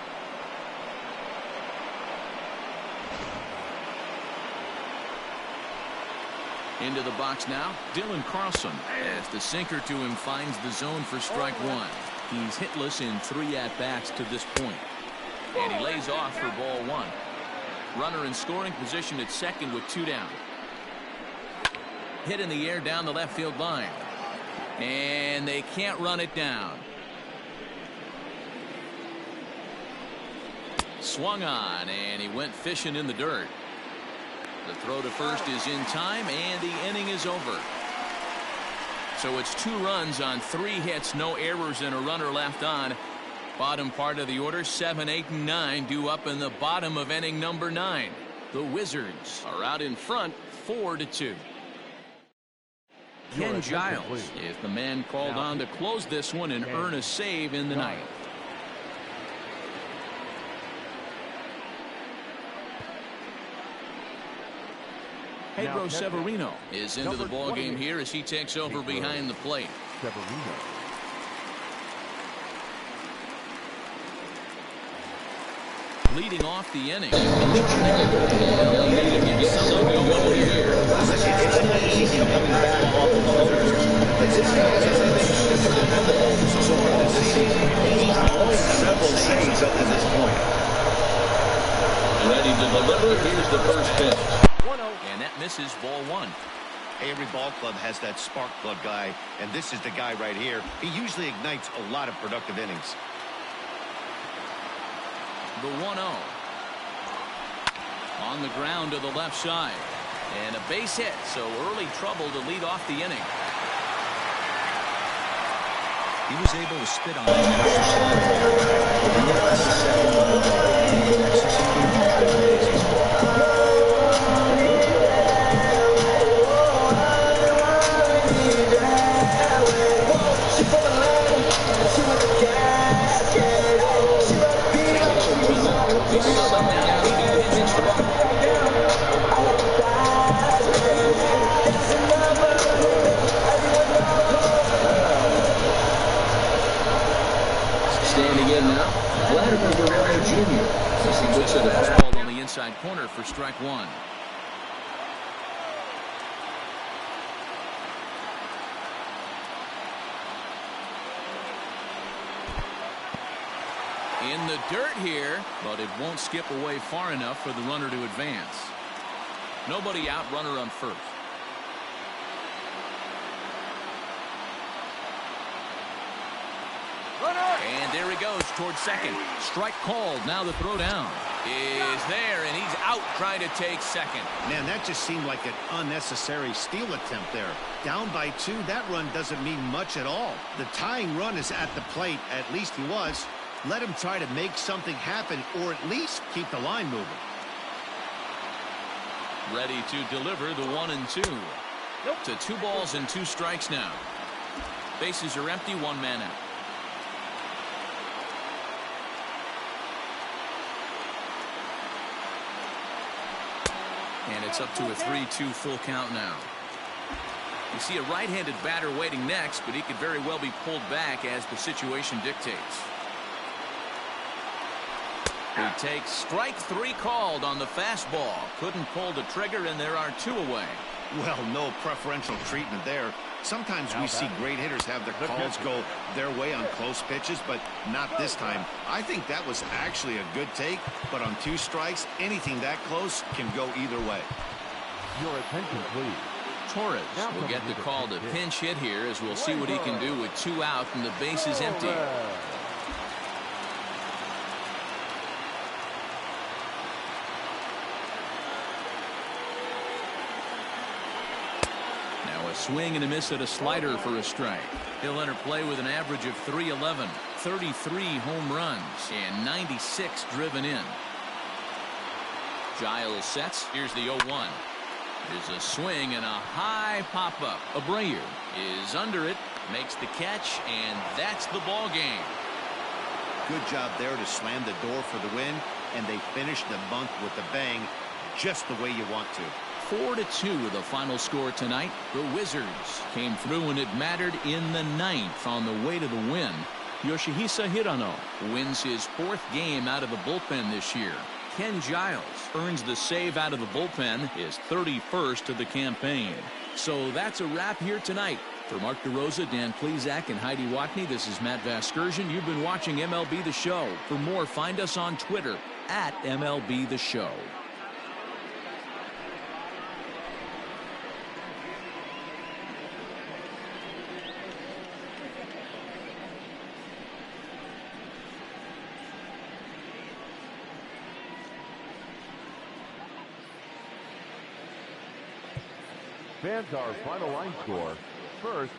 Into the box now, Dylan Carlson, as the sinker to him finds the zone for strike 1. He's hitless in 3 at-bats to this point. And he lays off for ball 1. Runner in scoring position at second with 2 down. Hit in the air down the left field line. And they can't run it down. Swung on, and he went fishing in the dirt. The throw to first is in time, and the inning is over. So it's 2 runs on 3 hits, no errors, and a runner left on. Bottom part of the order, 7, 8, and 9 due up in the bottom of inning number 9. The Wizards are out in front, 4-2. Ken Giles is the man called on to close this one and earn a save in the ninth. Pedro Severino is into the ball game here as he takes over behind the plate. Leading off the inning. Ready to deliver. Here's the first pitch. And that misses ball 1. Every ball club has that spark plug guy, and this is the guy right here. He usually ignites a lot of productive innings. The 1-0. On the ground to the left side. And a base hit, so early trouble to lead off the inning. He was able to spit on Standing in now, Vladimir Guerrero Jr. as he looks at a fastball on the inside corner for strike 1. In the dirt here, but it won't skip away far enough for the runner to advance. Nobody out, runner on first. And there he goes towards second. Strike called. Now the throw down is there, and he's out trying to take second. Man, that just seemed like an unnecessary steal attempt there. Down by 2, that run doesn't mean much at all. The tying run is at the plate. At least he was. Let him try to make something happen, or at least keep the line moving. Ready to deliver the 1-2. To 2 balls and 2 strikes now. Bases are empty, 1 man out. And it's up to a 3-2 full count now. You see a right-handed batter waiting next, but he could very well be pulled back as the situation dictates. He takes strike 3 called on the fastball. Couldn't pull the trigger, and there are 2 away. Well, no preferential treatment there. Sometimes we see great hitters have their calls go their way on close pitches, but not this time. I think that was actually a good take, but on 2 strikes, anything that close can go either way. Your attention, please. Torres will get the call to pinch hit here, as we'll see what he can do with 2 out and the base is empty. Now a swing and a miss at a slider for a strike. He'll enter play with an average of .311. 33 home runs and 96 driven in. Giles sets. Here's the 0-1. There's a swing and a high pop-up. Abreu is under it, makes the catch, and that's the ball game. Good job there to slam the door for the win, and they finished the month with a bang, just the way you want to. 4-2 the final score tonight. The Wizards came through when it mattered in the 9th on the way to the win. Yoshihisa Hirano wins his 4th game out of the bullpen this year. Ken Giles earns the save out of the bullpen, his 31st of the campaign. So that's a wrap here tonight. For Mark DeRosa, Dan Plesac, and Heidi Watney, this is Matt Vasgersian. You've been watching MLB The Show. For more, find us on Twitter at MLB The Show. Fans, our final line score. First,